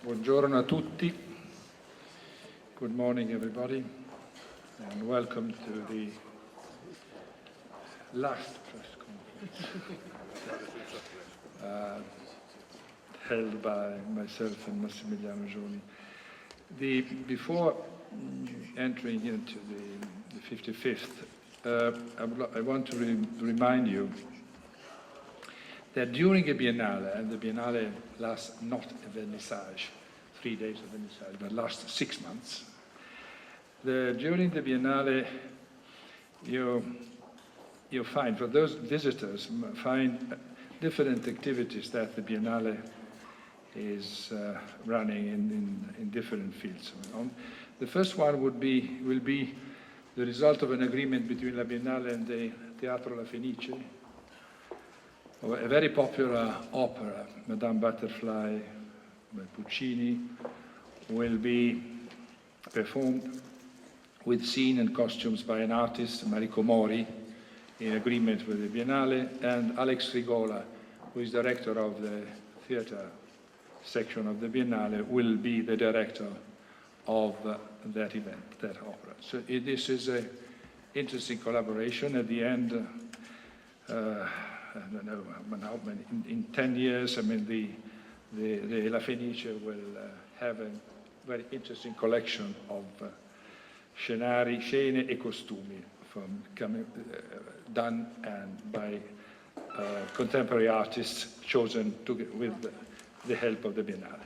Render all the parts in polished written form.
Buongiorno a tutti. Good morning, everybody, and welcome to the last press conference held by myself and Massimiliano Gioni. Before entering into the 55th, I want to remind you that during a Biennale, and the Biennale lasts not a vernissage, 3 days of vernissage, but lasts 6 months. During the Biennale, you find, for those visitors, find different activities that the Biennale is running in different fields. The first one will be the result of an agreement between La Biennale and the Teatro La Fenice. A very popular opera, Madame Butterfly by Puccini, will be performed with scene and costumes by an artist, Mariko Mori, in agreement with the Biennale, and Alex Rigola, who is director of the theatre section of the Biennale, will be the director of that event, that opera. So this is an interesting collaboration. At the end, I don't know how many, in 10 years, I mean, the La Fenice will have a very interesting collection of scene e costumi done and by contemporary artists chosen with the help of the Biennale.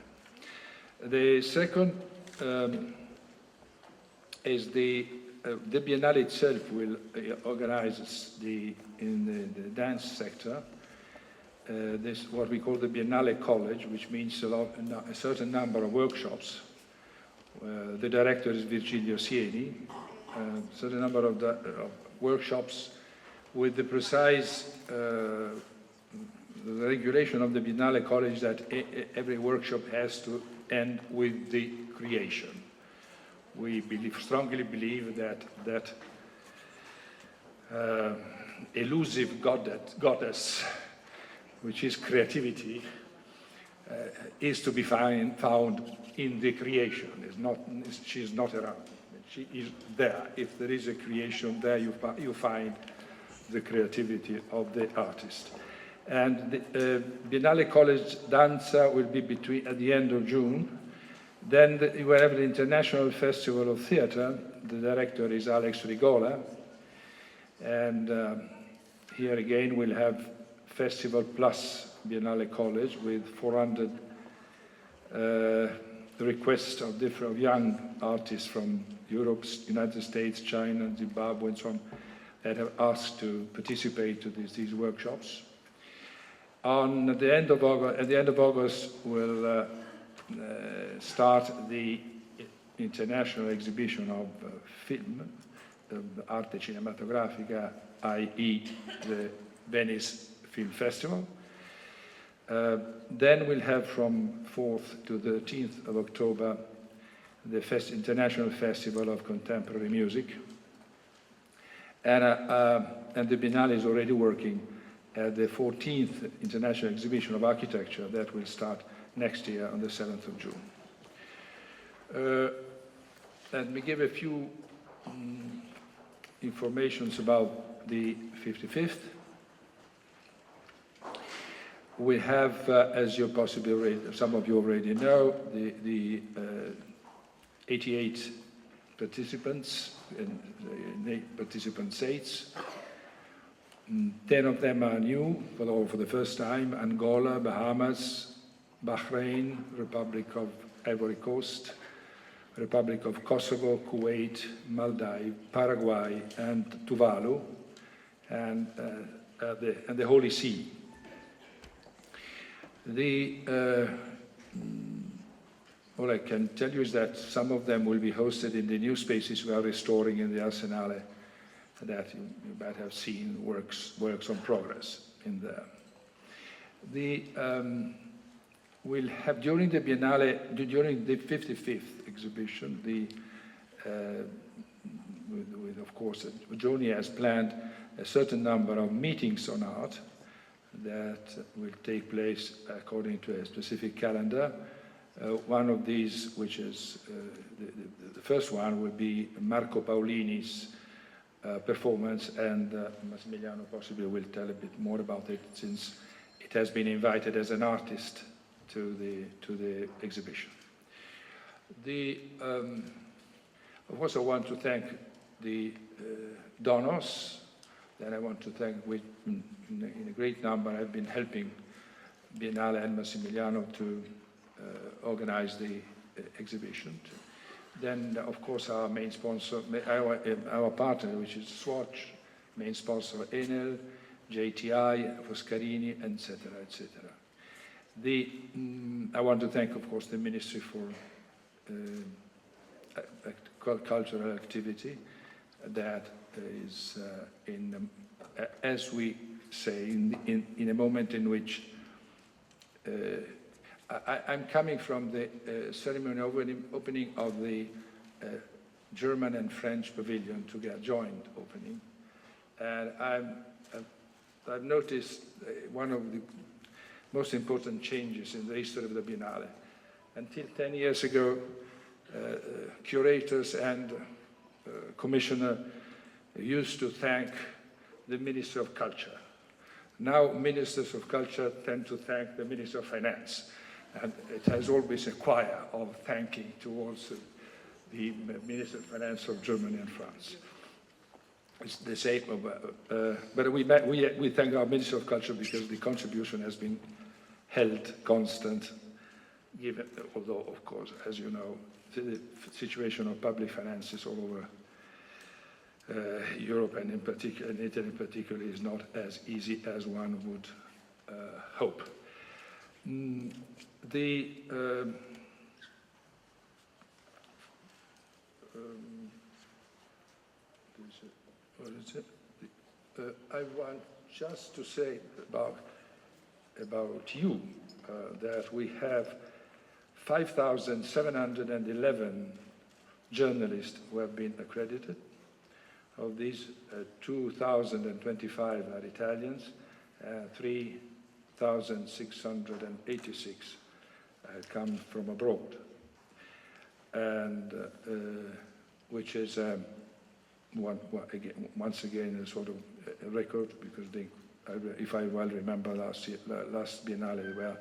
The second is the Biennale itself will organize in the dance sector this what we call the Biennale College, which means a certain number of workshops. The director is Virgilio Sieni. A certain number of workshops with the precise the regulation of the Biennale College that every workshop has to end with the creation. We strongly believe that elusive goddess, which is creativity, is to be found in the creation. She's not around. She is there. If there is a creation there, you find the creativity of the artist. And the Biennale College Danza will be at the end of June. Then you will have the International Festival of Theatre. The director is Alex Rigola. And here again we'll have Festival plus Biennale College with 400 requests of young artists from Europe, United States, China, Zimbabwe, and so on, that have asked to participate to these workshops. At the end of August, we'll start the international exhibition of film, Arte Cinematografica, i.e. the Venice Film Festival. Then we'll have from 4th to 13th of October the International Festival of Contemporary Music. And the Biennale is already working at the 14th International Exhibition of Architecture that will start next year on the 7th of June. Let me give a few informations about the 55th. We have, as you possibly some of you already know, the 88 participants and participant states. 10 of them are new, for the first time: Angola, Bahamas, Bahrain, Republic of Ivory Coast, Republic of Kosovo, Kuwait, Maldives, Paraguay, and Tuvalu, and the Holy See. All I can tell you is that some of them will be hosted in the new spaces we are restoring in the Arsenale that you might have seen works on progress in there. We'll have during the Biennale, during the 55th exhibition, with of course, Gioni has planned a certain number of meetings on art that will take place according to a specific calendar. One of these, which is the first one, will be Marco Paolini's performance, and Massimiliano possibly will tell a bit more about it, since it has been invited as an artist to the exhibition. Of course, I want to thank the donors. Then I want to thank, in a great number, have been helping Biennale and Massimiliano to organize the exhibition. Then, of course, our main sponsor, our partner, which is Swatch, main sponsor Enel, JTI, Foscarini, etc., etc. I want to thank, of course, the Ministry for Cultural Activity, that is, as we say, in a moment in which I'm coming from the ceremony opening of the German and French pavilion together, joint opening, and I've noticed one of the most important changes in the history of the Biennale. Until 10 years ago, curators and commissioner used to thank the Minister of Culture. Now, ministers of culture tend to thank the Minister of Finance. And it has always a choir of thanking towards the Minister of Finance of Germany and France. It's the same, but we thank our Minister of Culture because the contribution has been held constant, given, although, of course, as you know, the situation of public finances all over Europe, and in particular, in Italy in particular, is not as easy as one would hope. I want just to say about you that we have 5,711 journalists who have been accredited. Of these, 2,025 are Italians, 3,686 come from abroad, and which is once again a sort of a record, because if I well remember, last Biennale there were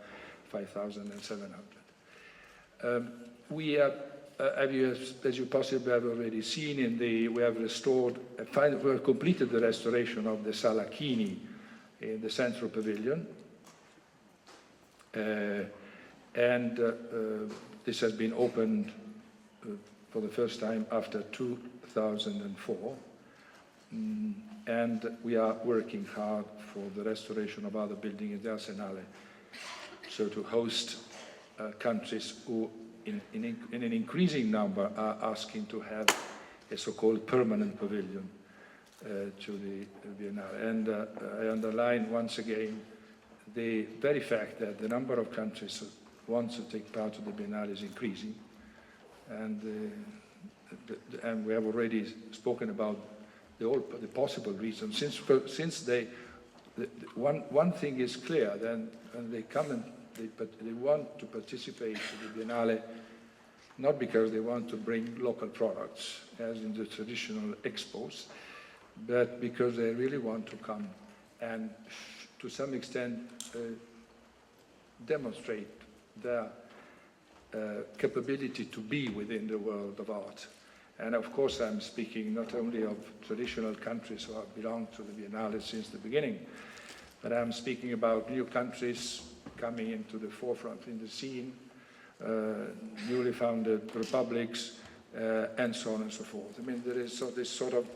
5,700. We have, as you possibly have already seen, we have restored, we have completed the restoration of the Sala Chini in the Central Pavilion, and this has been opened for the first time after 2004, and we are working hard for the restoration of other buildings in the Arsenale, so to host countries who in an increasing number are asking to have a so-called permanent pavilion to the Biennale. And I underline once again the very fact that the number of countries who want to take part in the Biennale is increasing, and we have already spoken about the possible reasons. Since one thing is clear, then when they come and they want to participate in the Biennale, not because they want to bring local products, as in the traditional expos, but because they really want to come and, to some extent, demonstrate their capability to be within the world of art. And of course, I'm speaking not only of traditional countries who have belonged to the Biennale since the beginning, but I'm speaking about new countries coming into the forefront in the scene, newly founded republics, and so on and so forth. I mean, there is this sort of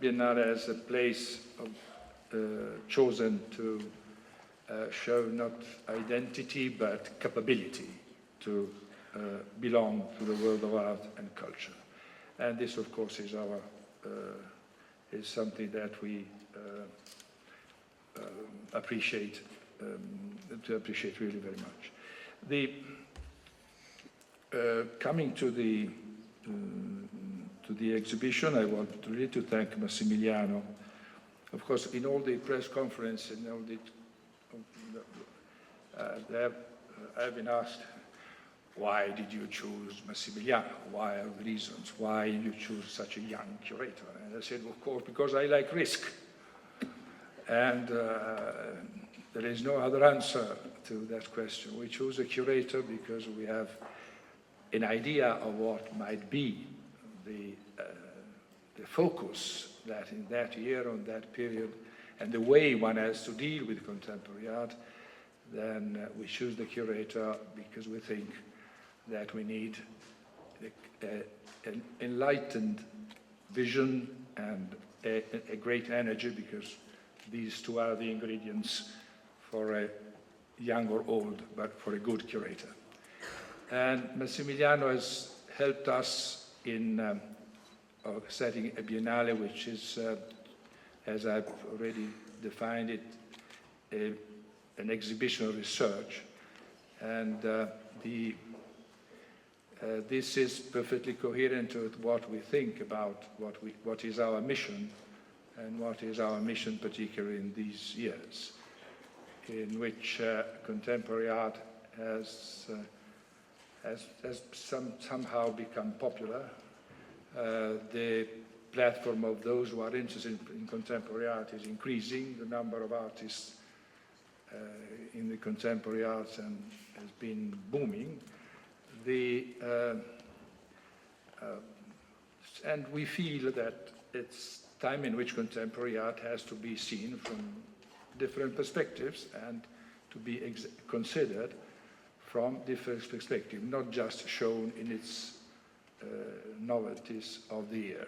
Biennale as a place chosen to show not identity but capability to belong to the world of art and culture. And this, of course, is something that we appreciate really very much. Coming to the exhibition, I want really to thank Massimiliano. Of course, in all the press conference, in all the, I've been asked why did you choose Massimiliano? Why are the reasons? Why you choose such a young curator? And I said, of course, because I like risk. And there is no other answer to that question. We choose a curator because we have an idea of what might be the focus that in that year, on that period, and the way one has to deal with contemporary art. Then we choose the curator because we think that we need an enlightened vision and a great energy, because these two are the ingredients for a young or old, but for a good curator. And Massimiliano has helped us in setting a biennale, which is, as I've already defined it, an exhibition of research. And this is perfectly coherent with what we think about what is our mission, and what is our mission particularly in these years, in which contemporary art has somehow become popular. The platform of those who are interested in contemporary art is increasing. The number of artists in the contemporary arts has been booming. And we feel that it's time in which contemporary art has to be seen from different perspectives and to be considered from different perspectives, not just shown in its novelties of the year.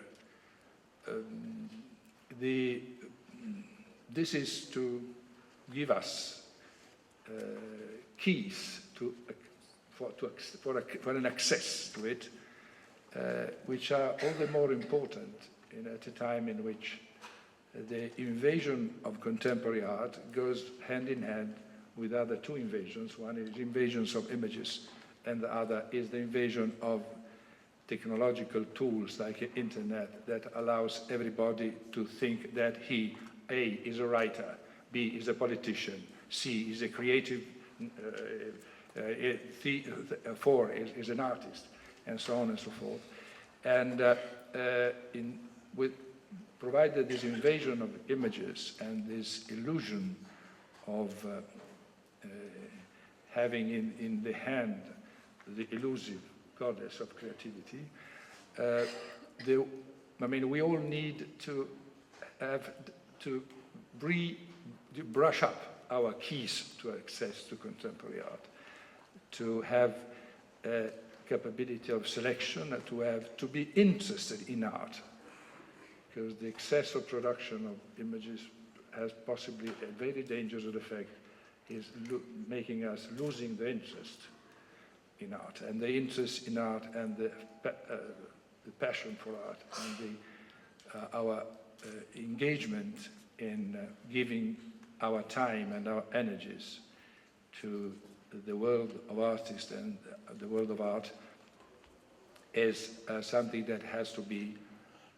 This is to give us keys for an access to it, which are all the more important at a time in which the invasion of contemporary art goes hand in hand with other two invasions. One is invasions of images, and the other is the invasion of technological tools like the internet that allows everybody to think that he, A, is a writer, B, is a politician, C, is a creative, 4 is an artist, and so on and so forth. And provided this invasion of images and this illusion of having in the hand the elusive goddess of creativity, we all need to have to brush up our keys to access to contemporary art, to have a capability of selection, to be interested in art, because the excessive production of images has possibly a very dangerous effect, is making us losing the interest in art, and the interest in art and the passion for art, and our engagement in giving our time and our energies to the world of artists and the world of art is something that has to be,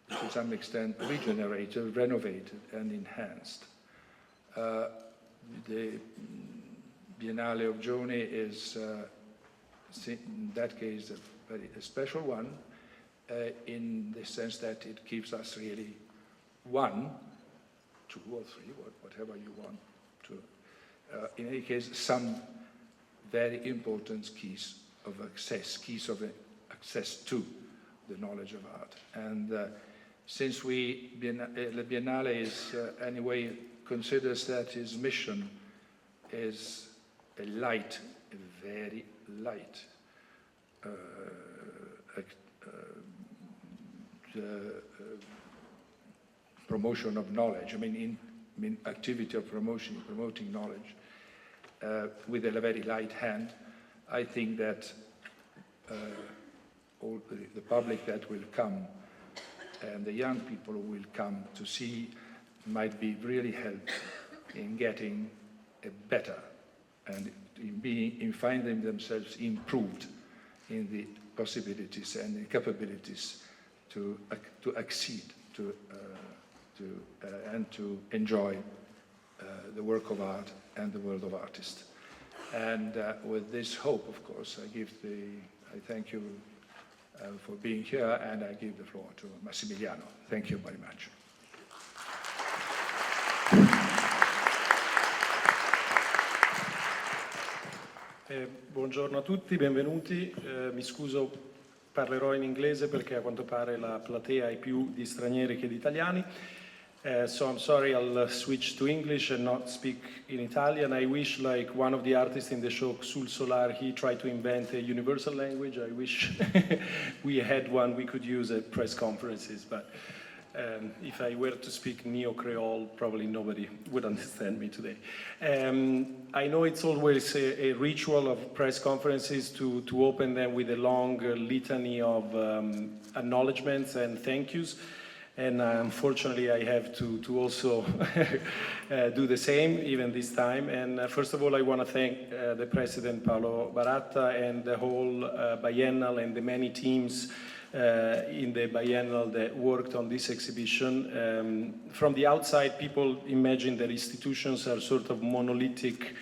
to some extent, regenerated, renovated, and enhanced. The Biennale of Gioni is, in that case, a special one, in the sense that it gives us really 1, 2 or 3, whatever you want to, in any case, some very important keys of access to the knowledge of art. And since the Biennale is, anyway, considers that his mission is a very light promotion of knowledge, activity of promoting knowledge with a very light hand, I think that all the public that will come and the young people who will come to see might be really helped in getting a better and in finding themselves improved in the possibilities and the capabilities to accede and to enjoy the work of art and the world of artists. And with this hope, of course, I thank you for being here, and I give the floor to Massimiliano. Thank you very much. Buongiorno a tutti, benvenuti. Mi scuso, parlerò in inglese perché a quanto pare la platea è più di stranieri che di italiani. So I'm sorry, I'll switch to English and not speak in Italian. I wish, like one of the artists in the show, Sul Solar, he tried to invent a universal language. I wish we had one we could use at press conferences, but if I were to speak Neo-Creole, probably nobody would understand me today. I know it's always a ritual of press conferences to open them with a long litany of acknowledgements and thank yous. And unfortunately, I have to also do the same, even this time. And first of all, I want to thank the President, Paolo Baratta, and the whole Biennale and the many teams in the Biennale that worked on this exhibition. From the outside, people imagine that institutions are sort of monolithic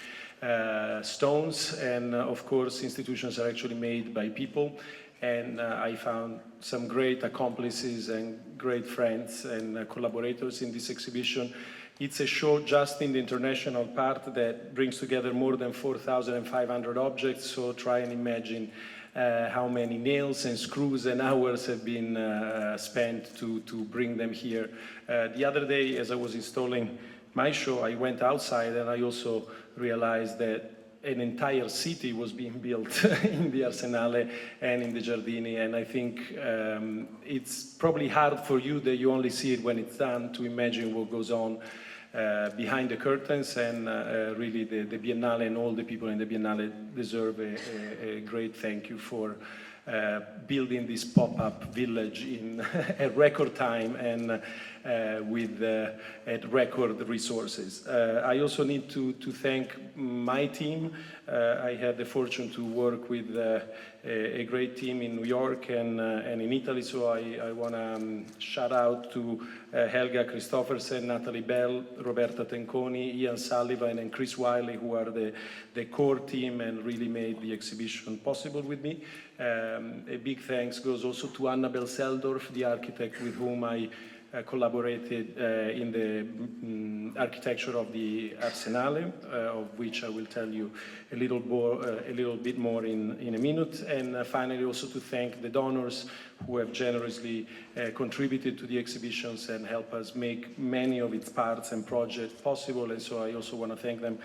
stones, and of course, institutions are actually made by people. And I found some great accomplices and great friends and collaborators in this exhibition. It's a show just in the international part that brings together more than 4,500 objects, so try and imagine how many nails and screws and hours have been spent to bring them here. The other day, as I was installing my show, I went outside and I also realized that an entire city was being built in the Arsenale and in the Giardini, and I think it's probably hard for you that you only see it when it's done to imagine what goes on behind the curtains, and really the Biennale and all the people in the Biennale deserve a great thank you for building this pop-up village in a record time and with at record resources. I also need to thank my team. I had the fortune to work with a great team in New York and in Italy, so I want to shout out to Helga Christoffersen, Natalie Bell, Roberta Tenconi, Ian Sullivan, and Chris Wiley, who are the core team and really made the exhibition possible with me. A big thanks goes also to Annabel Seldorf, the architect with whom I collaborated in the architecture of the Arsenale, of which I will tell you a little bit more in a minute. And finally, also to thank the donors who have generously contributed to the exhibitions and help us make many of its parts and projects possible. And so I also want to thank them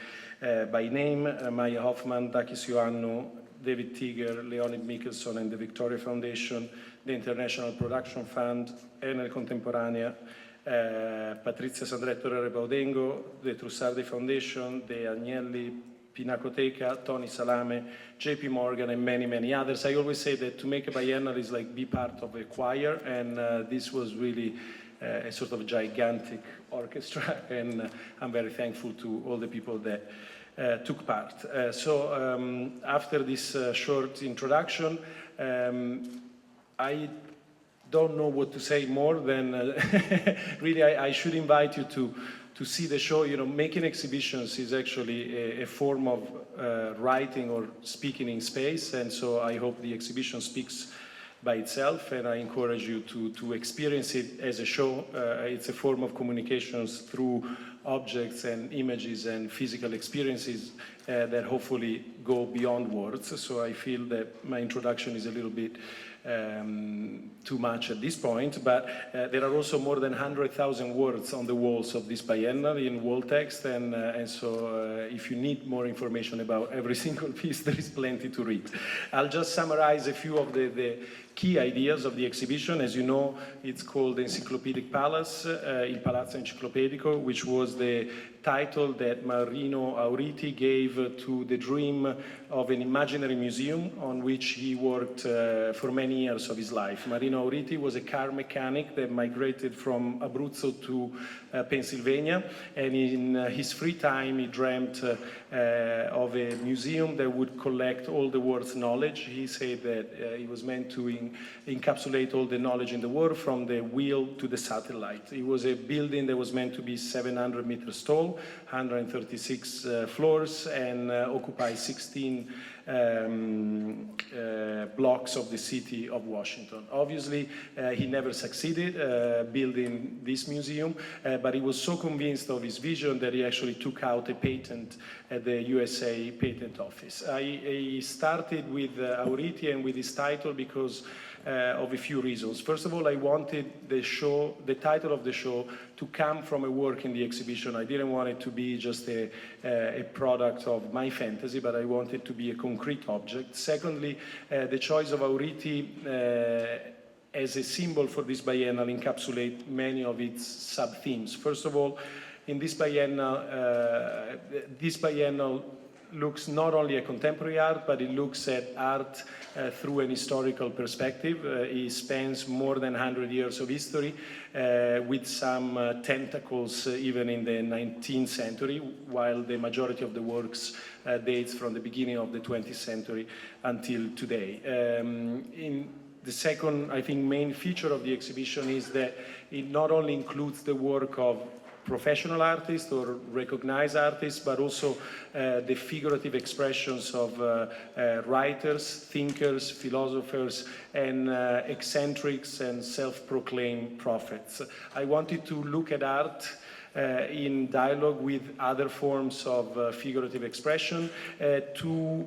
by name: Maya Hoffman, Takis Ioannou, David Tiger, Leonid Mikkelson, and the Victoria Foundation, the International Production Fund, Enel Contemporanea, Patrizia Sandretto Repaudengo, the Trussardi Foundation, the Agnelli Pinacoteca, Tony Salame, JP Morgan, and many, many others. I always say that to make a biennial is like be part of a choir, and this was really a sort of gigantic orchestra, and I'm very thankful to all the people that took part. So after this short introduction, I don't know what to say more than really I should invite you to see the show. You know, making exhibitions is actually a form of writing or speaking in space, and so I hope the exhibition speaks by itself, and I encourage you to experience it as a show. It's a form of communications through objects and images and physical experiences that hopefully go beyond words. So I feel that my introduction is a little bit too much at this point, but there are also more than 100,000 words on the walls of this biennial in wall text, and so if you need more information about every single piece, there is plenty to read. I'll just summarize a few of the key ideas of the exhibition. As you know, it's called the Encyclopedic Palace, Il Palazzo Enciclopedico, which was the title that Marino Auriti gave to the dream of an imaginary museum on which he worked for many years of his life. Marino Auriti was a car mechanic that migrated from Abruzzo to Pennsylvania, and in his free time he dreamt of a museum that would collect all the world's knowledge. He said that it was meant to encapsulate all the knowledge in the world from the wheel to the satellite. It was a building that was meant to be 700 meters tall, 136 floors, and occupy 16 blocks of the city of Washington. Obviously, he never succeeded building this museum, but he was so convinced of his vision that he actually took out a patent at the USA Patent Office. I started with ARTE and with this title because of a few reasons. First of all, I wanted the title of the show to come from a work in the exhibition. I didn't want it to be just a product of my fantasy, but I wanted it to be a concrete object. Secondly, the choice of ARTE as a symbol for this biennial encapsulate many of its sub-themes. First of all, in this biennial looks not only at contemporary art, but it looks at art through an historical perspective. It spans more than 100 years of history with some tentacles even in the 19th century, while the majority of the works dates from the beginning of the 20th century until today. The second, I think, main feature of the exhibition is that it not only includes the work of professional artists or recognized artists, but also the figurative expressions of writers, thinkers, philosophers, and eccentrics and self-proclaimed prophets. I wanted to look at art in dialogue with other forms of figurative expression to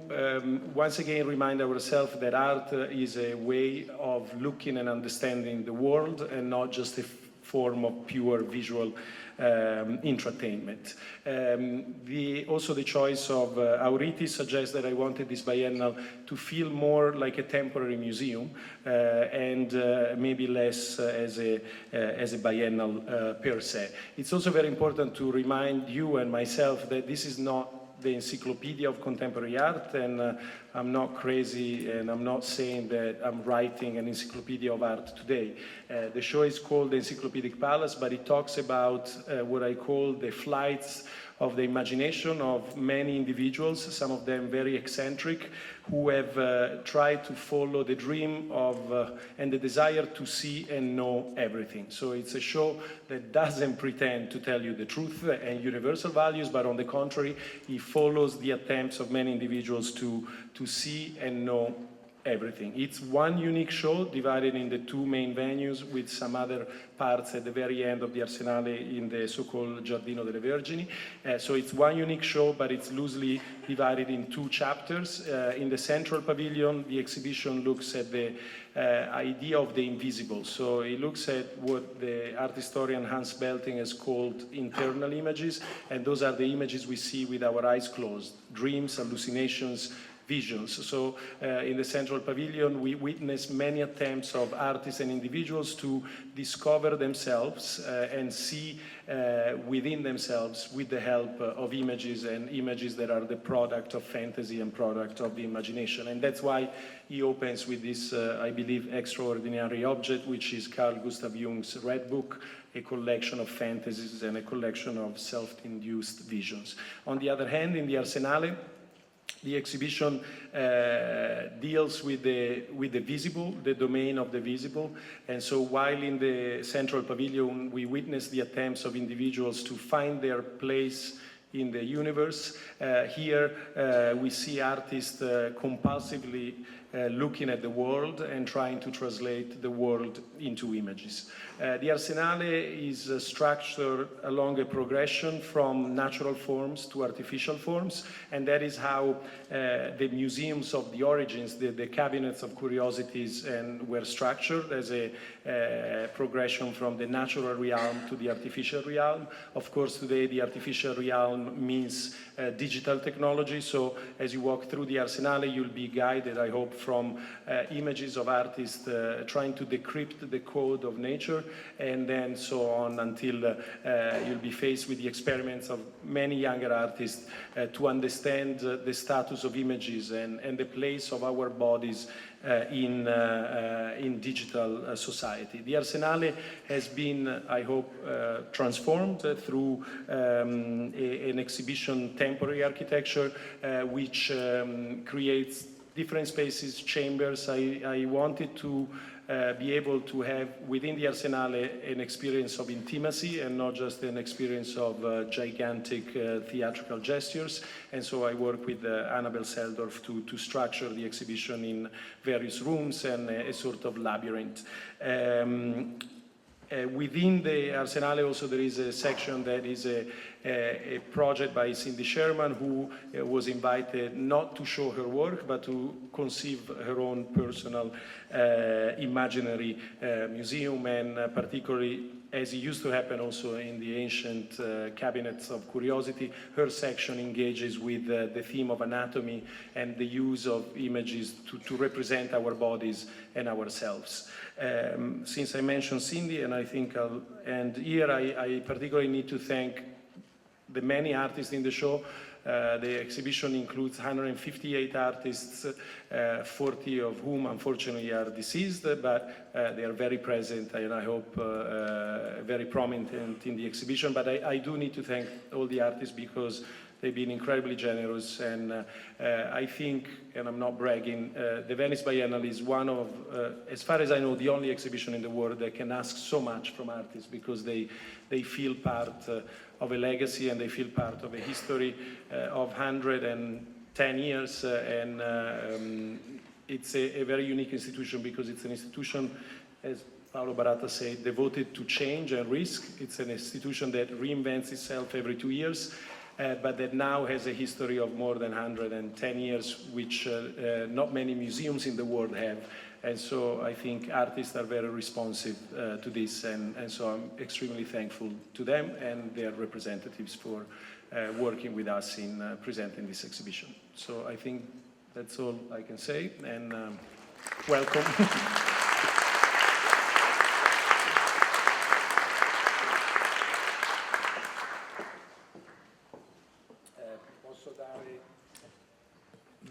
once again remind ourselves that art is a way of looking and understanding the world and not just a form of pure visual entertainment. Also the choice of ARTE suggests that I wanted this biennial to feel more like a temporary museum and maybe less as a biennial per se. It's also very important to remind you and myself that this is not the encyclopedia of contemporary art, and I'm not crazy and I'm not saying that I'm writing an encyclopedia of art today. The show is called the Encyclopedic Palace, but it talks about what I call the flights of the imagination of many individuals, some of them very eccentric, who have tried to follow the dream of and the desire to see and know everything. So it's a show that doesn't pretend to tell you the truth and universal values, but on the contrary, it follows the attempts of many individuals to see and know everything. It's one unique show divided into two main venues with some other parts at the very end of the Arsenale in the so-called Giardino delle Vergini. So it's one unique show, but it's loosely divided in two chapters. In the central pavilion, the exhibition looks at the idea of the invisible. So it looks at what the art historian Hans Belting has called internal images, and those are the images we see with our eyes closed, dreams, hallucinations, visions. So in the central pavilion, we witness many attempts of artists and individuals to discover themselves and see within themselves with the help of images, and images that are the product of fantasy and product of the imagination. And that's why he opens with this, I believe, extraordinary object, which is Carl Gustav Jung's Red Book, a collection of fantasies and a collection of self-induced visions. On the other hand, in the Arsenale, the exhibition deals with the visible, the domain of the visible. And so while in the central pavilion we witness the attempts of individuals to find their place in the universe, here we see artists compulsively looking at the world and trying to translate the world into images. The Arsenale is structured along a progression from natural forms to artificial forms, and that is how the museums of the origins, the cabinets of curiosities, were structured as a progression from the natural realm to the artificial realm. Of course, today the artificial realm means digital technology, so as you walk through the Arsenale, you'll be guided, I hope, from images of artists trying to decrypt the code of nature, and then so on until you'll be faced with the experiments of many younger artists to understand the status of images and the place of our bodies in digital society. The Arsenale has been, I hope, transformed through an exhibition temporary architecture which creates different spaces, chambers. I wanted to be able to have within the Arsenale an experience of intimacy and not just an experience of gigantic theatrical gestures. And so I work with Annabel Seldorf to structure the exhibition in various rooms and a sort of labyrinth. Within the Arsenale also there is a section that is a project by Cindy Sherman, who was invited not to show her work but to conceive her own personal imaginary museum, and particularly, as it used to happen also in the ancient cabinets of curiosity, her section engages with the theme of anatomy and the use of images to represent our bodies and ourselves. Since I mentioned Cindy, and I think here I particularly need to thank the many artists in the show. The exhibition includes 158 artists, 40 of whom unfortunately are deceased, but they are very present and I hope very prominent in the exhibition. But I do need to thank all the artists because they've been incredibly generous, and I think, and I'm not bragging, the Venice Biennale is one of, as far as I know, the only exhibition in the world that can ask so much from artists, because they feel part of a legacy and they feel part of a history of 110 years, and it's a very unique institution because it's an institution, as Paolo Baratta said, devoted to change and risk. It's an institution that reinvents itself every 2 years, but that now has a history of more than 110 years, which not many museums in the world have. And so I think artists are very responsive to this, and so I'm extremely thankful to them and their representatives for working with us in presenting this exhibition. So I think that's all I can say, and welcome.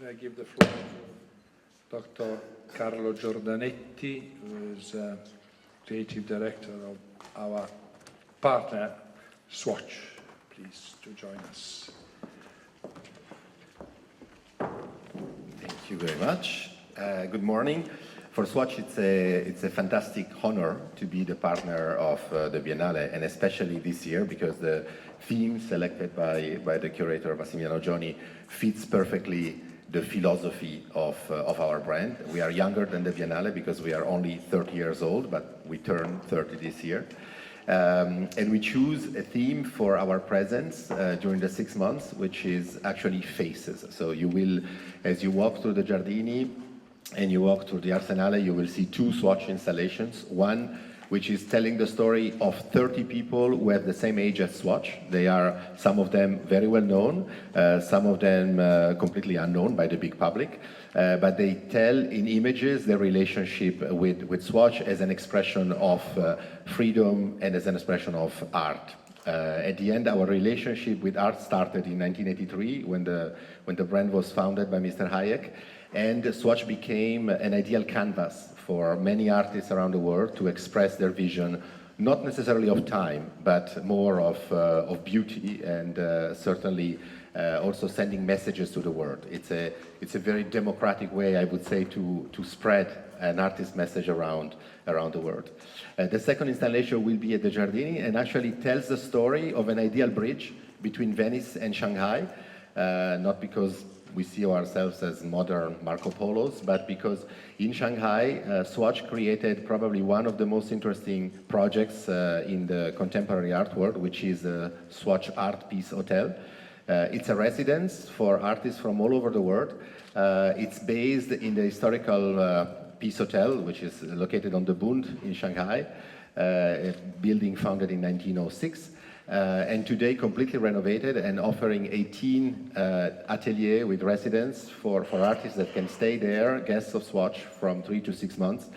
I give the floor to Dr. Carlo Giordanetti, who is Creative Director of our partner, Swatch. Please to join us. Thank you very much. Good morning. For Swatch, it's a fantastic honor to be the partner of the Biennale, and especially this year because the theme selected by the curator Massimiliano Gioni fits perfectly the philosophy of our brand. We are younger than the Biennale because we are only 30 years old, but we turn 30 this year. And we choose a theme for our presence during the 6 months, which is actually faces. So you will, as you walk through the Giardini and you walk through the Arsenale, you will see 2 Swatch installations. One which is telling the story of 30 people who have the same age as Swatch. They are, some of them very well known, some of them completely unknown by the big public, but they tell in images their relationship with Swatch as an expression of freedom and as an expression of art. At the end, our relationship with art started in 1983 when the brand was founded by Mr. Hayek, and Swatch became an ideal canvas for many artists around the world to express their vision, not necessarily of time, but more of beauty, and certainly also sending messages to the world. It's a very democratic way, I would say, to spread an artist's message around the world. The second installation will be at the Giardini and actually tells the story of an ideal bridge between Venice and Shanghai, not because we see ourselves as modern Marco Polos, but because in Shanghai, Swatch created probably one of the most interesting projects in the contemporary art world, which is the Swatch Art Piece Hotel. It's a residence for artists from all over the world. It's based in the historical Peace Hotel, which is located on the Bund in Shanghai, a building founded in 1906. And today completely renovated and offering 18 ateliers with residents for artists that can stay there, guests of Swatch, from 3 to 6 months,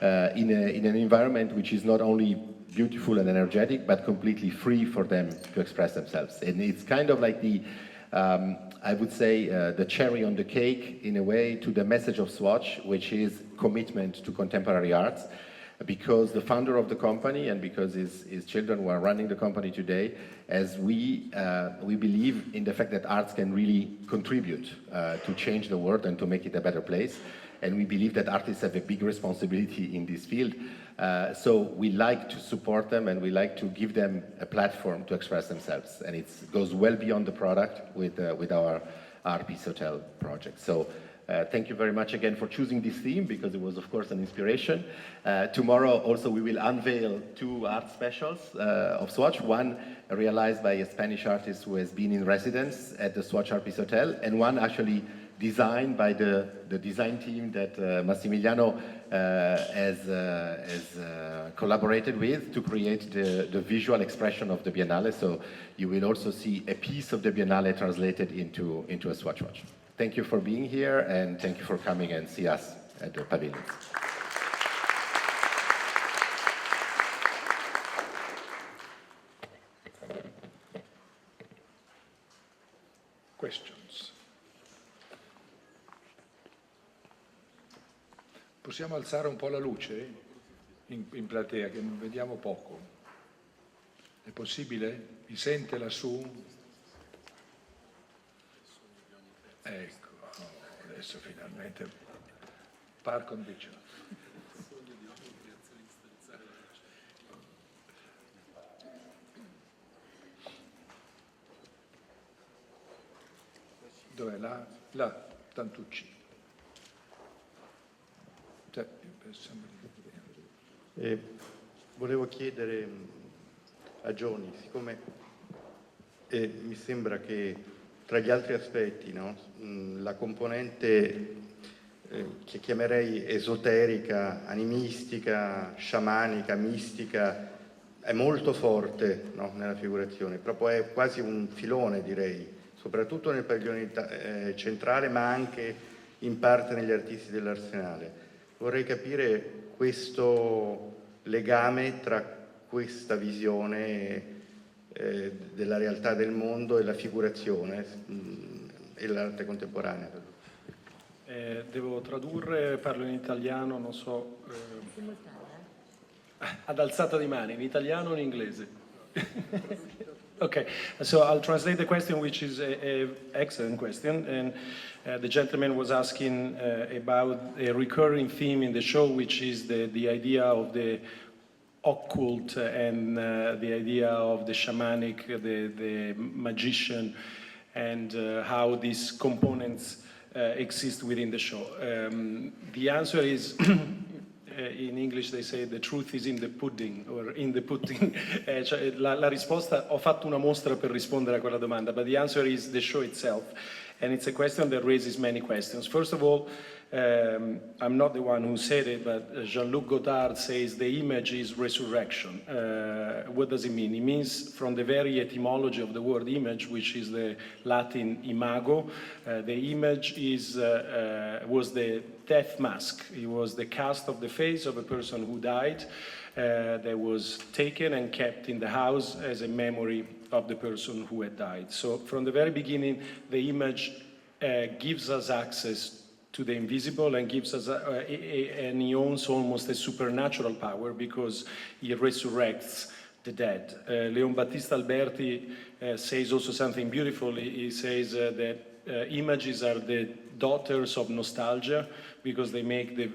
in an environment which is not only beautiful and energetic, but completely free for them to express themselves. And it's kind of like the, I would say, the cherry on the cake, in a way, to the message of Swatch, which is commitment to contemporary arts. because the founder of the company and because his children who are running the company today, as we believe in the fact that arts can really contribute to change the world and to make it a better place. And we believe that artists have a big responsibility in this field. So we like to support them and we like to give them a platform to express themselves. And it goes well beyond the product with our Peace Hotel project. So thank you very much again for choosing this theme, because it was, of course, an inspiration. Tomorrow also we will unveil 2 art specials of Swatch. One realized by a Spanish artist who has been in residence at the Swatch Art Peace Hotel, and one actually designed by the design team that Massimiliano has collaborated with to create the visual expression of the Biennale. So you will also see a piece of the Biennale translated into a Swatch watch. Thank you for being here, and thank you for coming and see us at the pavilions. Questions? Possiamo alzare un po' la luce in platea, che non vediamo poco? È possibile? Mi sente lassù? Ecco, adesso finalmente par condicio. Dov'è? Là, Tantucci. Volevo chiedere a Johnny, siccome mi sembra che tra gli altri aspetti, no, la componente che chiamerei esoterica, animistica, sciamanica, mistica, è molto forte, no, nella figurazione, proprio è quasi un filone, direi, soprattutto nel padiglione centrale, ma anche in parte negli artisti dell'Arsenale. Vorrei capire questo legame tra questa visione della realtà del mondo e la figurazione e l'arte contemporanea. Devo tradurre, parlo in italiano, non so. Ad alzata di mani, in italiano o in inglese? Okay, so I'll translate the question, which is an excellent question, and the gentleman was asking about a recurring theme in the show, which is the idea of the occult and the idea of the shamanic, the magician, and how these components exist within the show. The answer is, in English they say the truth is in the pudding, or in the pudding. Cioè, la risposta, ho fatto una mostra per rispondere a quella domanda, but the answer is the show itself. And it's a question that raises many questions. First of all, I'm not the one who said it, but Jean-Luc Godard says the image is resurrection. What does it mean? It means, from the very etymology of the word image, which is the Latin imago, the image was the death mask. It was the cast of the face of a person who died that was taken and kept in the house as a memory of the person who had died. So from the very beginning, the image gives us access to the invisible and gives us and he owns almost a supernatural power, because he resurrects the dead. Leon Battista Alberti says also something beautiful. He says that images are the daughters of nostalgia, because they make the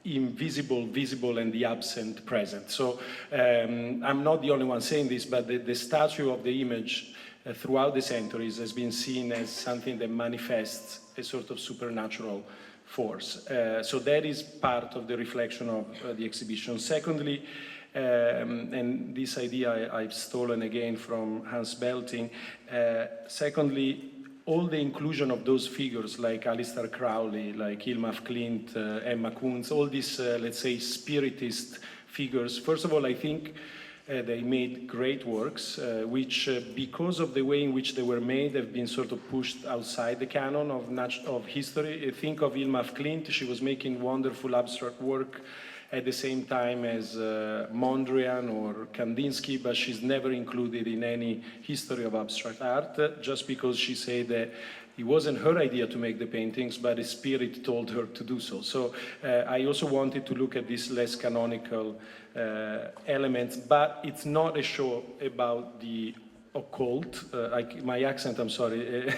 invisible visible and the absent present. So I'm not the only one saying this, but the statue of the image throughout the centuries has been seen as something that manifests a sort of supernatural force. So that is part of the reflection of the exhibition. Secondly, and this idea I've stolen again from Hans Belting, secondly, all the inclusion of those figures like Alistair Crowley, like Hilma af Klint, Emma Kunz, all these, let's say, spiritist figures, first of all, I think they made great works, which, because of the way in which they were made, have been sort of pushed outside the canon of history. Think of Hilma af Klint. She was making wonderful abstract work at the same time as Mondrian or Kandinsky, but she's never included in any history of abstract art, just because she said that it wasn't her idea to make the paintings, but a spirit told her to do so. So I also wanted to look at these less canonical elements, but it's not a show about the occult. My accent, I'm sorry,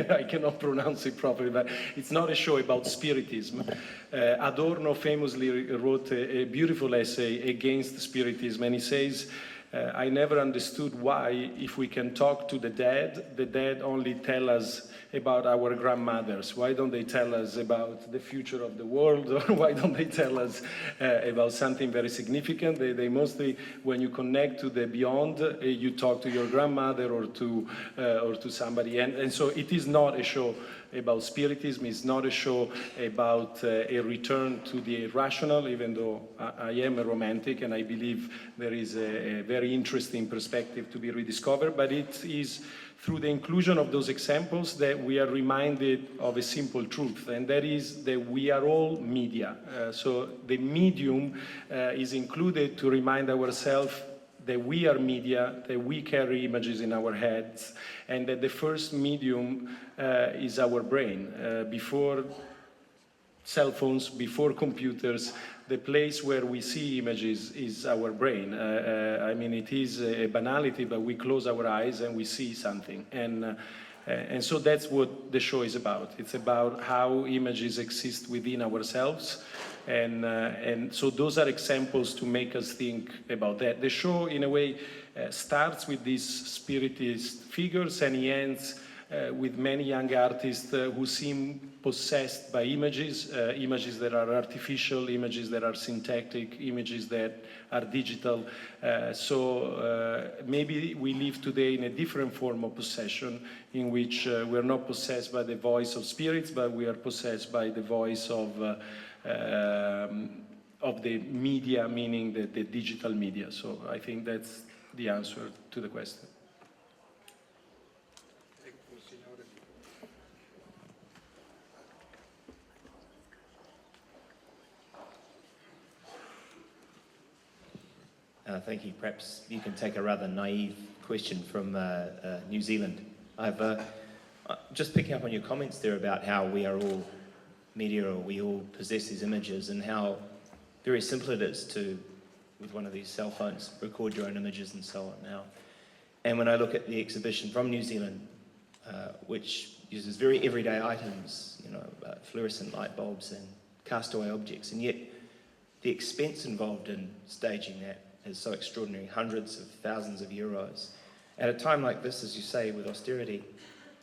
I cannot pronounce it properly, but it's not a show about spiritism. Adorno famously wrote a beautiful essay against spiritism, and he says, I never understood why, if we can talk to the dead only tell us about our grandmothers. Why don't they tell us about the future of the world, or why don't they tell us about something very significant? They mostly, when you connect to the beyond, you talk to your grandmother or to somebody. And so it is not a show about spiritism. It's not a show about a return to the irrational, even though I am a romantic and I believe there is a very interesting perspective to be rediscovered, but it is through the inclusion of those examples that we are reminded of a simple truth, and that is that we are all media. So the medium is included to remind ourselves that we are media, that we carry images in our heads, and that the first medium is our brain. Before cell phones, before computers, the place where we see images is our brain. I mean, it is a banality, but we close our eyes and we see something. And so that's what the show is about. It's about how images exist within ourselves. And so those are examples to make us think about that. The show, in a way, starts with these spiritist figures, and it ends with many young artists who seem possessed by images, images that are artificial, images that are syntactic, images that are digital. So maybe we live today in a different form of possession, in which we're not possessed by the voice of spirits, but we are possessed by the voice of the media, meaning the digital media. So I think that's the answer to the question. Thank you. Perhaps you can take a rather naive question from New Zealand. I've just picking up on your comments there about how we are all media, or we all possess these images, and how very simple it is to, with one of these cell phones, record your own images and so on now. And when I look at the exhibition from New Zealand, which uses very everyday items, you know, fluorescent light bulbs and castaway objects, and yet the expense involved in staging that is so extraordinary, hundreds of thousands of euros. At a time like this, as you say, with austerity,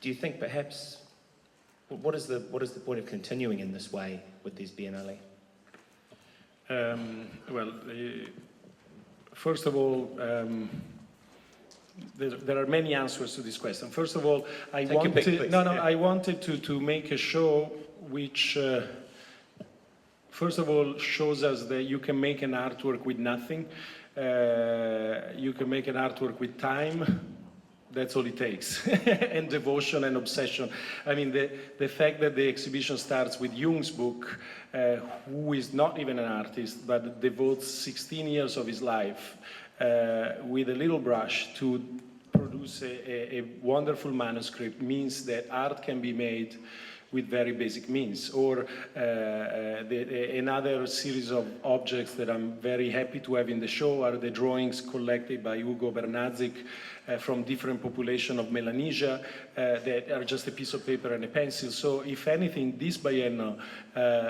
do you think perhaps, what is the point of continuing in this way with these Biennale? Well, first of all, there are many answers to this question. First of all, I wanted to make a show which, first of all, shows us that you can make an artwork with nothing. You can make an artwork with time. That's all it takes. And devotion and obsession. I mean, the fact that the exhibition starts with Jung's book, who is not even an artist, but devotes 16 years of his life with a little brush to produce a wonderful manuscript, means that art can be made with very basic means. Or another series of objects that I'm very happy to have in the show are the drawings collected by Ugo Bernatzik from different populations of Melanesia that are just a piece of paper and a pencil. So if anything, this biennial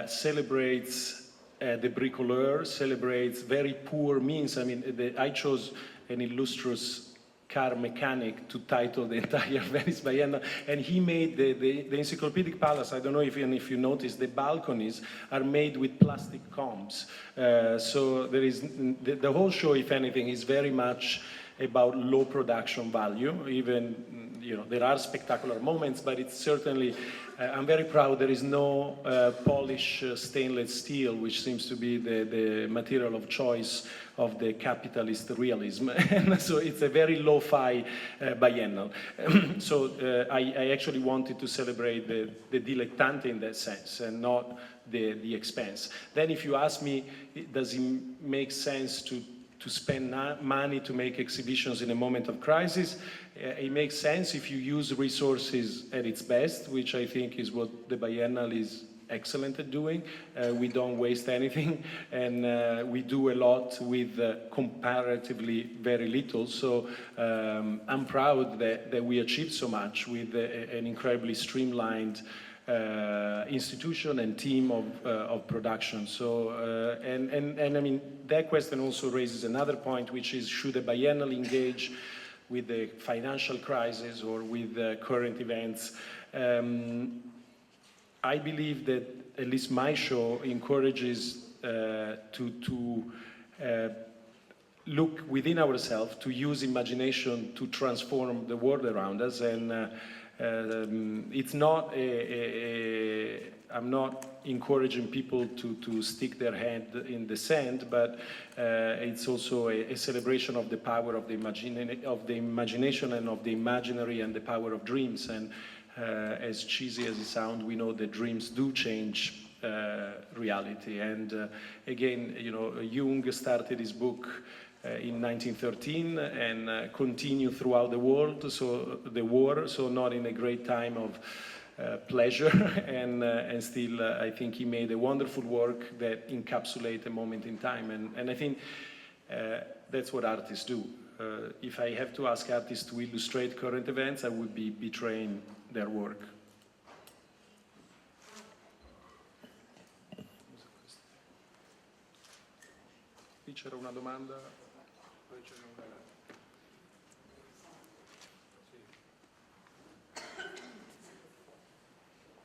celebrates the bricoleur, celebrates very poor means. I mean, I chose an illustrious car mechanic to title the entire Venice Biennale, and he made the Encyclopedic Palace. I don't know if you noticed, the balconies are made with plastic combs. So there is the whole show, if anything, is very much about low production value. Even, you know, there are spectacular moments, but it's certainly, I'm very proud there is no polished stainless steel, which seems to be the material of choice of the capitalist realism. And so it's a very lo-fi biennial. So I actually wanted to celebrate the dilettante in that sense, and not the expense. Then if you ask me, does it make sense to spend money to make exhibitions in a moment of crisis. It makes sense if you use resources at its best, which I think is what the Biennale is excellent at doing. We don't waste anything, and we do a lot with comparatively very little. So I'm proud that we achieved so much with an incredibly streamlined institution and team of production. So, and I mean, that question also raises another point, which is, should a biennial engage with the financial crisis or with current events? I believe that at least my show encourages to look within ourselves, to use imagination to transform the world around us, and it's not I'm not encouraging people to stick their head in the sand, but it's also a celebration of the power of the imagination and of the imaginary and the power of dreams. And as cheesy as it sounds, we know that dreams do change reality. And again, you know, Jung started his book in 1913 and continued throughout the world, so the war, so not in a great time of pleasure, and still I think he made a wonderful work that encapsulates a moment in time, and I think that's what artists do. If I have to ask artists to illustrate current events, I would be betraying their work. Qui c'era una domanda. Poi c'era una...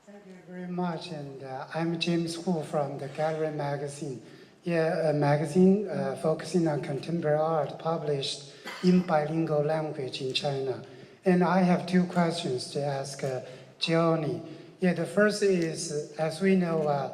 Thank you very much, and I'm James Hu from the Gallery magazine. Yeah, a magazine focusing on contemporary art published in bilingual language in China. And I have two questions to ask Gianni. Yeah, the first is, as we know,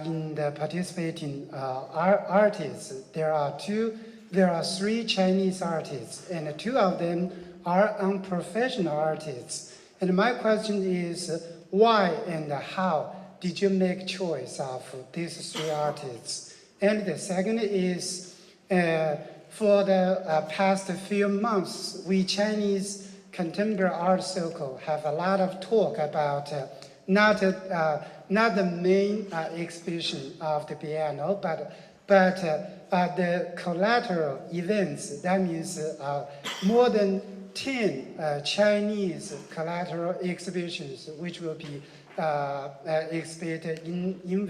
in the participating artists, there are three Chinese artists, and two of them are unprofessional artists. And my question is, why and how did you make choice of these three artists? And the second is, for the past few months, we Chinese contemporary art circle have a lot of talk about not the main exhibition of the Biennale, but the collateral events. That means more than 10 Chinese collateral exhibitions, which will be exhibited in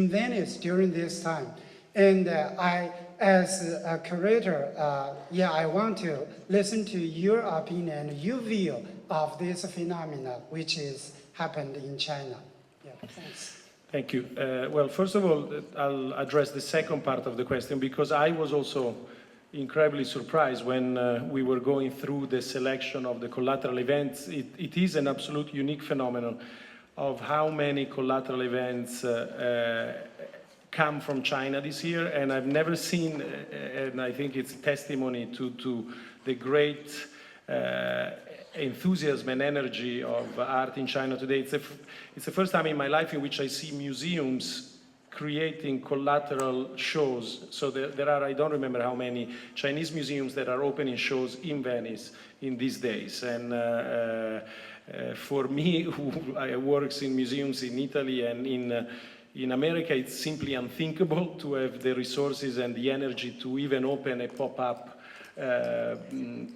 Venice during this time. And I, as a curator, I want to listen to your opinion, your view of this phenomena, which is happened in China. Yeah, thanks. Thank you. Well, first of all, I'll address the second part of the question, because I was also incredibly surprised when we were going through the selection of the collateral events. It is an absolute unique phenomenon of how many collateral events come from China this year, and I've never seen, and I think it's testimony to the great enthusiasm and energy of art in China today. It's the first time in my life in which I see museums creating collateral shows. So there are, I don't remember how many Chinese museums that are opening shows in Venice in these days. And for me, who works in museums in Italy and in America, it's simply unthinkable to have the resources and the energy to even open a pop-up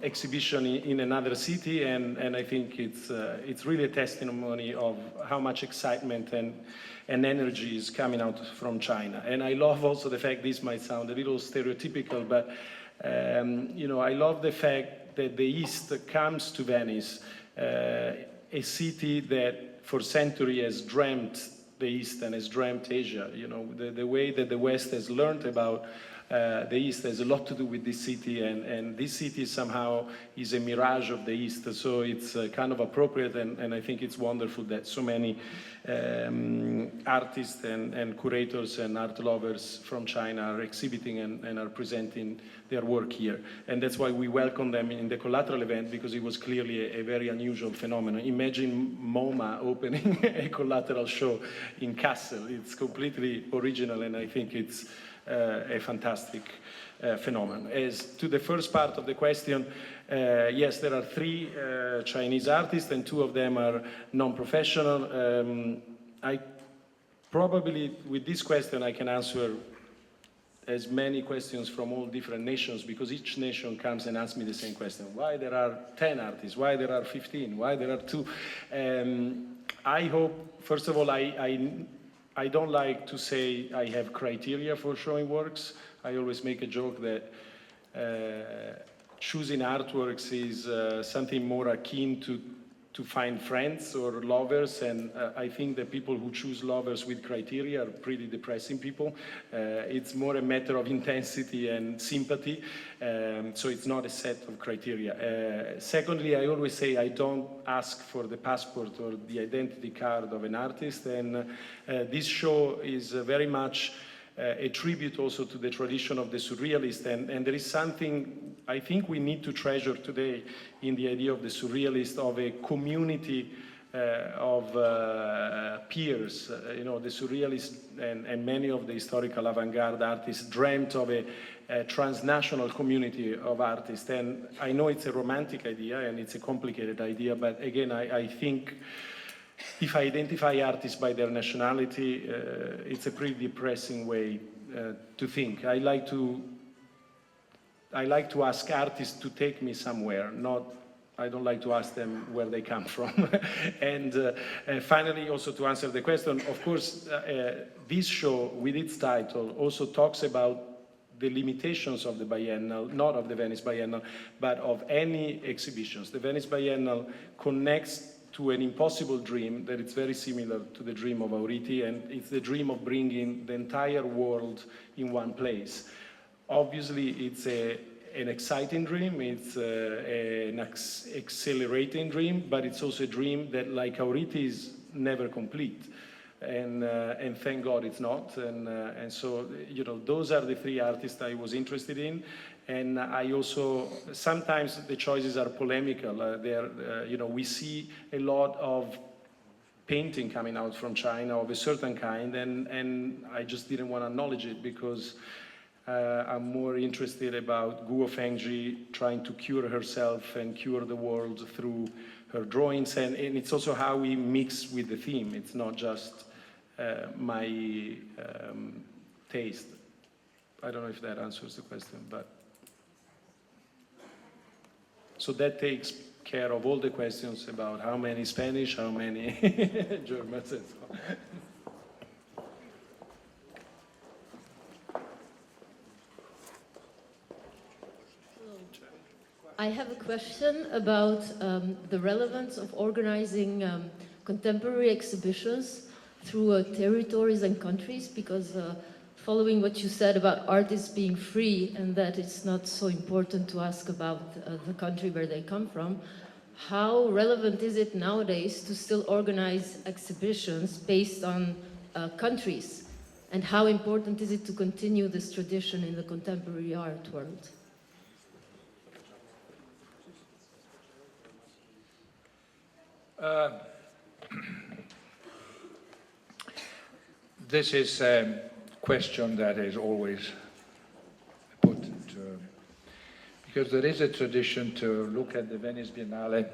exhibition in another city, and I think it's really a testimony of how much excitement and energy is coming out from China. And I love also the fact, this might sound a little stereotypical, but you know, I love the fact that the East comes to Venice, a city that for centuries has dreamt the East and has dreamt Asia. You know, the way that the West has learned about the East has a lot to do with this city, and this city somehow is a mirage of the East, so it's kind of appropriate, and I think it's wonderful that so many artists and curators and art lovers from China are exhibiting and are presenting their work here, and that's why we welcome them in the collateral event, because it was clearly a very unusual phenomenon. Imagine MoMA opening a collateral show in Kassel. It's completely original, and I think it's a fantastic phenomenon. As to the first part of the question, yes, there are 3 Chinese artists and 2 of them are non-professional. I probably, with this question, I can answer as many questions from all different nations, because each nation comes and asks me the same question. Why there are 10 artists? Why there are 15? Why there are 2? I hope, first of all, I don't like to say I have criteria for showing works. I always make a joke that choosing artworks is something more akin to find friends or lovers, and I think that people who choose lovers with criteria are pretty depressing people. It's more a matter of intensity and sympathy, so it's not a set of criteria. Secondly, I always say I don't ask for the passport or the identity card of an artist, and this show is very much a tribute also to the tradition of the surrealist, and there is something I think we need to treasure today in the idea of the surrealist, of a community of peers. You know, the surrealists and many of the historical avant-garde artists dreamt of a transnational community of artists, and I know it's a romantic idea and it's a complicated idea, but again, I think if I identify artists by their nationality, it's a pretty depressing way to think. I like to ask artists to take me somewhere, I don't like to ask them where they come from. And finally, also to answer the question, of course, this show with its title also talks about the limitations of the Biennale, not of the Venice Biennale, but of any exhibitions. The Venice Biennale connects to an impossible dream that it's very similar to the dream of ARTE, and it's the dream of bringing the entire world in one place. Obviously, it's an exciting dream, it's an accelerating dream, but it's also a dream that, like ARTE, is never complete. And thank God it's not. And so, you know, those are the 3 artists I was interested in. And I also, sometimes the choices are polemical. You know, we see a lot of painting coming out from China of a certain kind, and I just didn't want to acknowledge it because I'm more interested about Guo Fengji trying to cure herself and cure the world through her drawings, and it's also how we mix with the theme. It's not just my taste. I don't know if that answers the question, but so that takes care of all the questions about how many Spanish, how many Germans, and so on. I have a question about the relevance of organizing contemporary exhibitions through territories and countries, because following what you said about artists being free and that it's not so important to ask about the country where they come from, how relevant is it nowadays to still organize exhibitions based on countries? And how important is it to continue this tradition in the contemporary art world? This is a question that is always put to, because there is a tradition to look at the Venice Biennale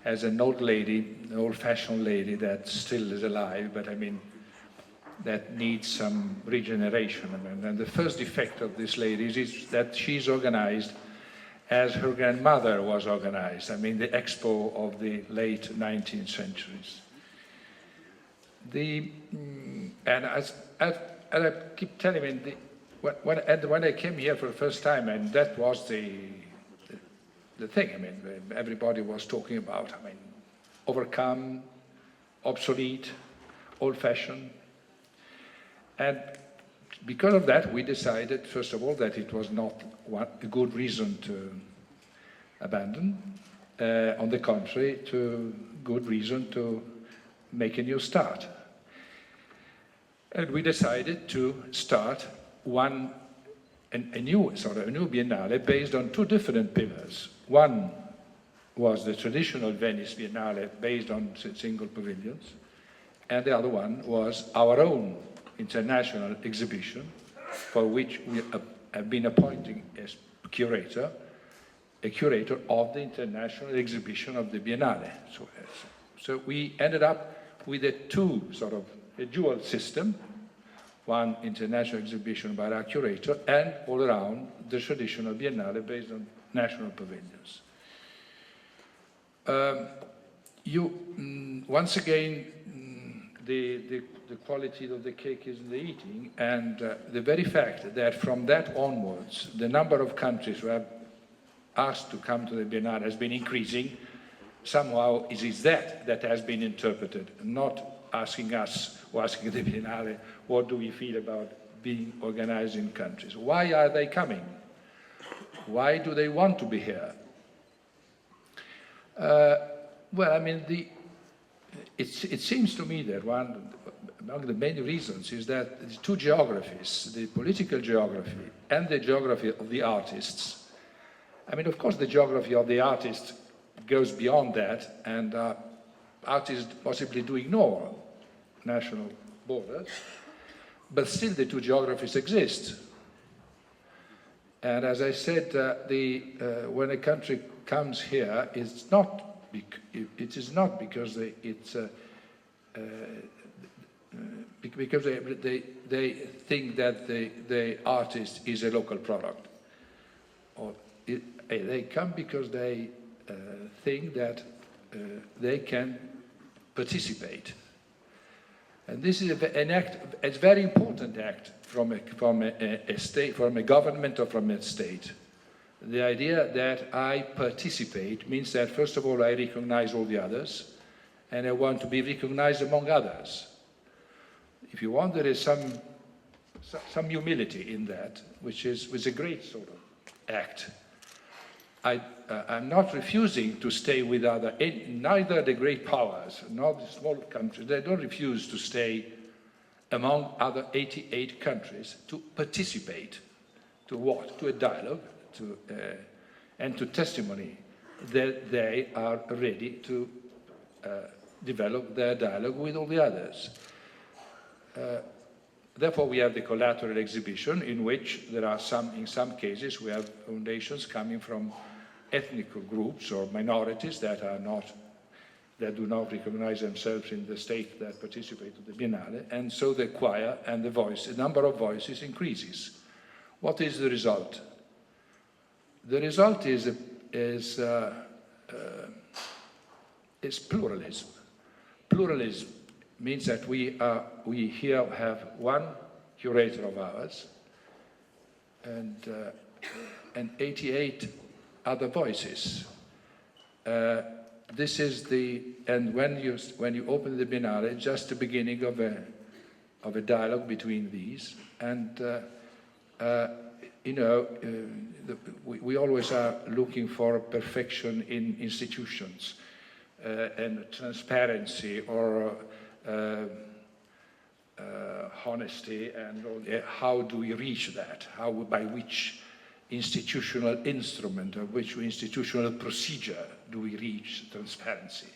as an old lady, an old-fashioned lady that still is alive, but I mean, that needs some regeneration. I mean, and the first defect of this lady is that she's organized as her grandmother was organized. I mean, the Expo of the late 19th centuries. And I keep telling me, when I came here for the first time, and that was the thing. I mean, everybody was talking about, I mean, overcome, obsolete, old-fashioned. And because of that, we decided, first of all, that it was not a good reason to abandon. On the contrary, good reason to make a new start. And we decided to start a new Biennale based on 2 different pillars. One was the traditional Venice Biennale based on single pavilions, and the other one was our own international exhibition for which we have been appointing as curator, a curator of the international exhibition of the Biennale. So we ended up with a dual system, one international exhibition by our curator, and all around the traditional Biennale based on national pavilions. Once again, the quality of the cake is in the eating, and the very fact that from that onwards, the number of countries who have asked to come to the Biennale has been increasing. Somehow it is that has been interpreted, not asking us or asking the Biennale, what do we feel about being organized in countries? Why are they coming? Why do they want to be here? Well, I mean, it seems to me that one among the main reasons is that the two geographies, the political geography and the geography of the artists, I mean, of course, the geography of the artist goes beyond that, and artists possibly do ignore national borders, but still the two geographies exist. And as I said, when a country comes here, it is not because because they think that the artist is a local product, or they come because they think that they can participate. And this is an act, a very important act from a state, from a government or from a state. The idea that I participate means that, first of all, I recognize all the others, and I want to be recognized among others. If you want, there is some humility in that, which is a great sort of act. I'm not refusing to stay with neither the great powers nor the small countries. They don't refuse to stay among other 88 countries to participate. To what? To a dialogue, and to testimony that they are ready to develop their dialogue with all the others. Therefore, we have the collateral exhibition, in which there are in some cases, we have foundations coming from ethnic groups or minorities that do not recognize themselves in the state that participate in the Biennale, and so the choir and the number of voices increases. What is the result? The result is pluralism. Pluralism means that we here have one curator of ours and 88 other voices. This is and when you open the Biennale, it's just the beginning of a dialogue between these, and we always are looking for perfection in institutions and transparency or honesty, and how do we reach that? By which institutional instrument or which institutional procedure do we reach transparency?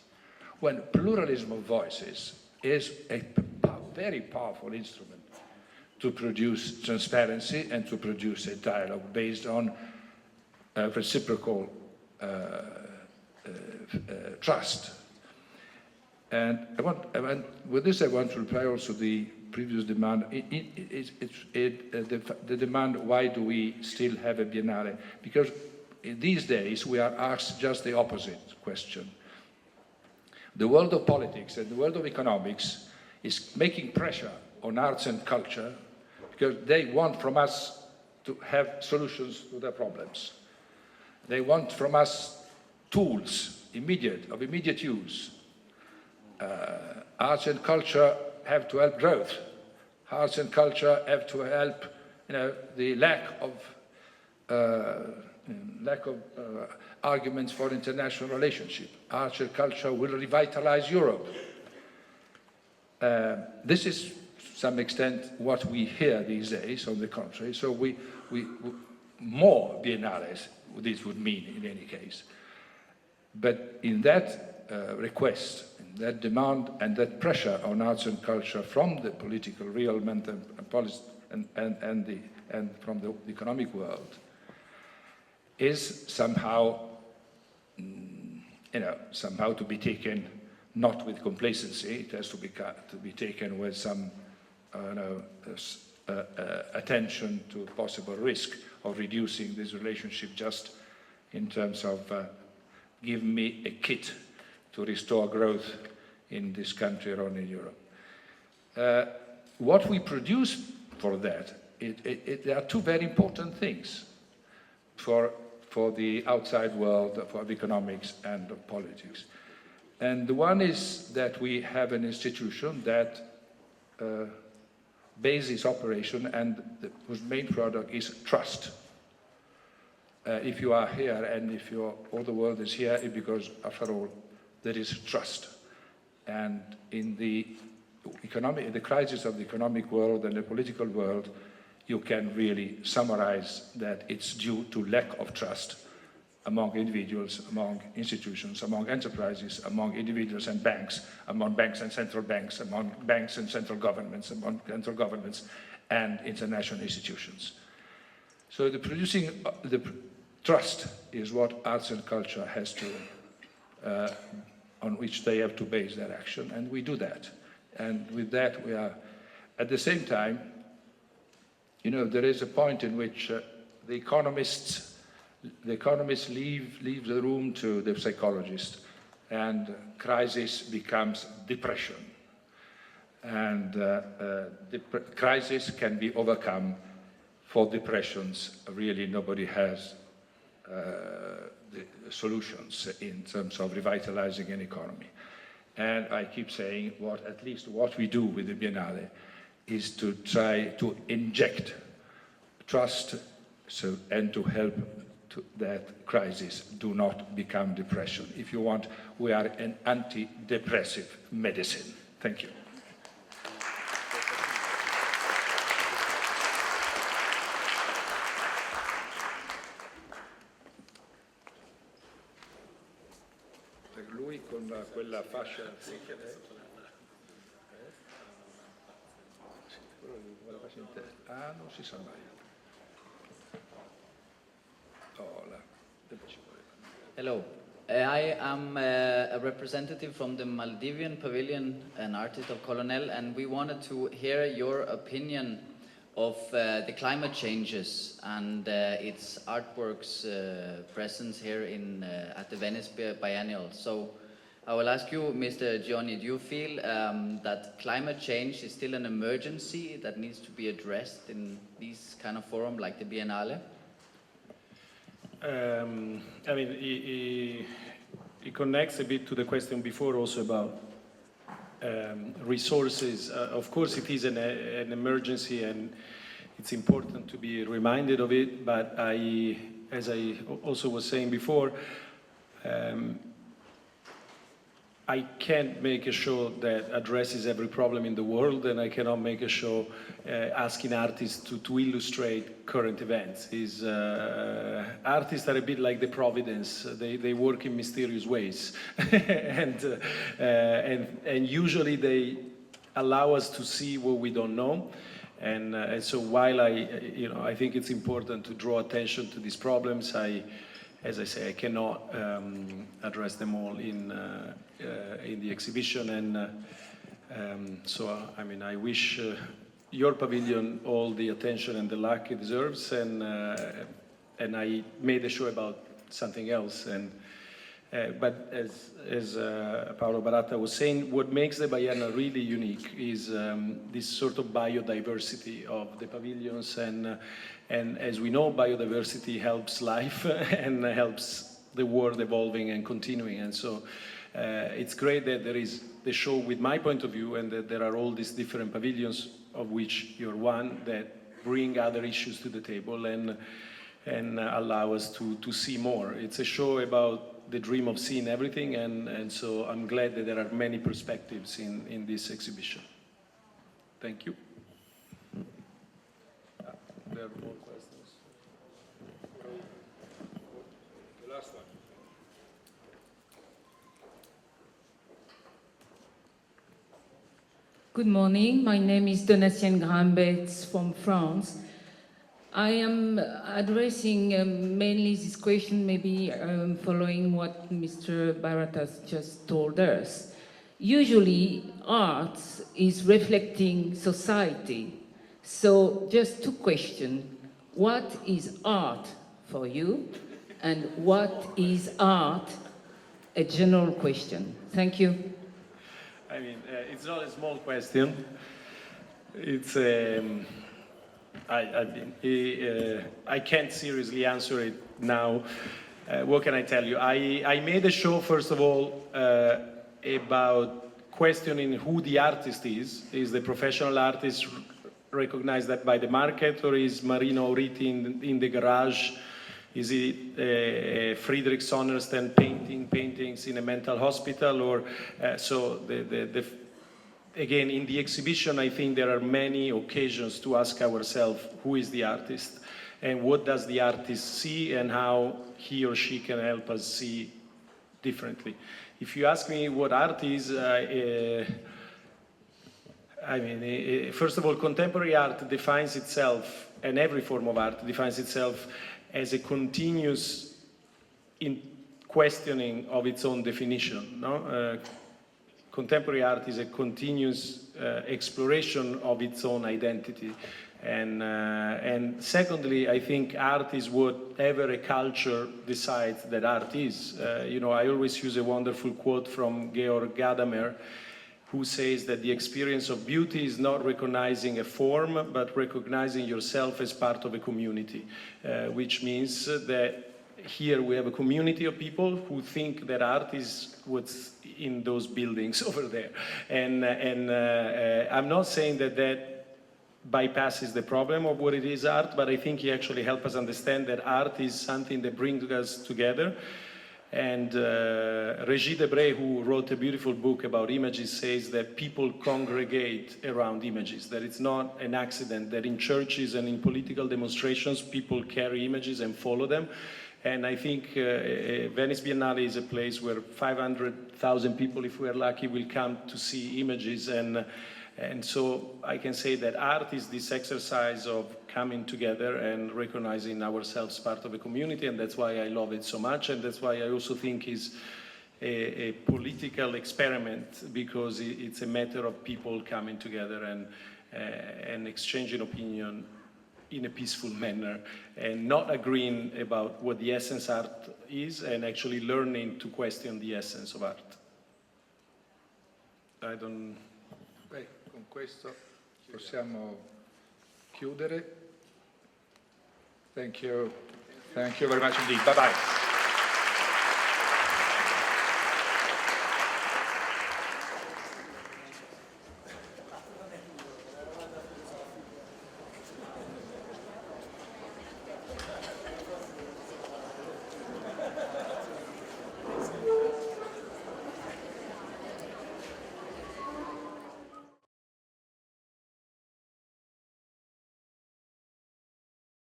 When pluralism of voices is a very powerful instrument to produce transparency and to produce a dialogue based on reciprocal trust. And with this, I want to reply also to the previous demand. The demand, why do we still have a Biennale? Because these days we are asked just the opposite question. The world of politics and the world of economics is making pressure on arts and culture because they want from us to have solutions to their problems. They want from us tools of immediate use. Arts and culture have to help growth. Arts and culture have to help, the lack of arguments for international relationship. Arts and culture will revitalize Europe. This is, to some extent, what we hear these days, on the contrary. So we more biennales, this would mean in any case. But in that request, in that demand and that pressure on arts and culture from the political realm and and from the economic world is somehow, somehow to be taken not with complacency. It has to be taken with some attention to possible risk of reducing this relationship just in terms of give me a kit to restore growth in this country or in Europe. What we produce for that, there are two very important things for the outside world, for the economics and of politics. And the one is that we have an institution that bases operation and whose main product is trust. If you are here and if all the world is here, it's because, after all, there is trust. And in the crisis of the economic world and the political world, you can really summarize that it's due to lack of trust among individuals, among institutions, among enterprises, among individuals and banks, among banks and central banks, among banks and central governments, among central governments and international institutions. So the trust is what arts and culture has to, on which they have to base their action, and we do that. And with that, we are, at the same time, there is a point in which the economists leave the room to the psychologists, and crisis becomes depression. And crisis can be overcome. For depressions, really nobody has the solutions in terms of revitalizing an economy. And I keep saying, at least what we do with the Biennale is to try to inject trust and to help that crisis do not become depression. If you want, we are an antidepressive medicine. Thank you. Per lui con quella fascia non si sa mai. Hello, I am a representative from the Maldivian Pavilion, an artist of Colonel, and we wanted to hear your opinion of the climate changes and its artworks presence here at the Venice Biennial. So I will ask you, Mr. Gioni, do you feel that climate change is still an emergency that needs to be addressed in these kind of forum like the Biennale? I mean, it connects a bit to the question before also about resources. Of course, it is an emergency and it's important to be reminded of it, but as I also was saying before, I can't make a show that addresses every problem in the world, and I cannot make a show asking artists to illustrate current events. Artists are a bit like the Providence. They work in mysterious ways. and usually they allow us to see what we don't know. And so while I think it's important to draw attention to these problems, as I say, I cannot address them all in the exhibition, and so I mean, I wish your pavilion all the attention and the luck it deserves, and I made a show about something else, but as Paolo Baratta was saying, what makes the Biennale really unique is this sort of biodiversity of the pavilions, and as we know, biodiversity helps life and helps the world evolving and continuing. And so it's great that there is the show with my point of view, and that there are all these different pavilions, of which you're one, that bring other issues to the table and allow us to see more. It's a show about the dream of seeing everything, and so I'm glad that there are many perspectives in this exhibition. Thank you. There are more questions. The last one. Good morning. My name is Donatienne Grambets from France. I am addressing mainly this question, maybe following what Mr. Barrett has just told us. Usually, art is reflecting society. So, just two questions. What is art for you? And what is art? A general question. Thank you. I mean, it's not a small question. It's I can't seriously answer it now. What can I tell you? I made a show, first of all, about questioning who the artist is. Is the professional artist recognized that by the market, or is Marino Riti in the garage? Is it Friedrich Sonnersten painting paintings in a mental hospital? Or so again, in the exhibition, I think there are many occasions to ask ourselves who is the artist and what does the artist see and how he or she can help us see differently. If you ask me what art is, I mean, first of all, contemporary art defines itself, and every form of art defines itself as a continuous questioning of its own definition. No? Contemporary art is a continuous exploration of its own identity. And secondly, I think art is whatever a culture decides that art is. You know, I always use a wonderful quote from Georg Gadamer, who says that the experience of beauty is not recognizing a form, but recognizing yourself as part of a community, which means that here we have a community of people who think that art is what's in those buildings over there. And I'm not saying that that bypasses the problem of what it is art, but I think he actually helps us understand that art is something that brings us together. And Régis Debray, who wrote a beautiful book about images, says that people congregate around images, that it's not an accident, that in churches and in political demonstrations, people carry images and follow them. And I think Venice Biennale is a place where 500,000 people, if we're lucky, will come to see images. And so I can say that art is this exercise of coming together and recognizing ourselves part of a community, and that's why I love it so much, and that's why I also think it's a political experiment, because it's a matter of people coming together and exchanging opinion in a peaceful manner, and not agreeing about what the essence art is, and actually learning to question the essence of art. Beh, con questo possiamo chiudere. Thank you very much indeed. Bye bye.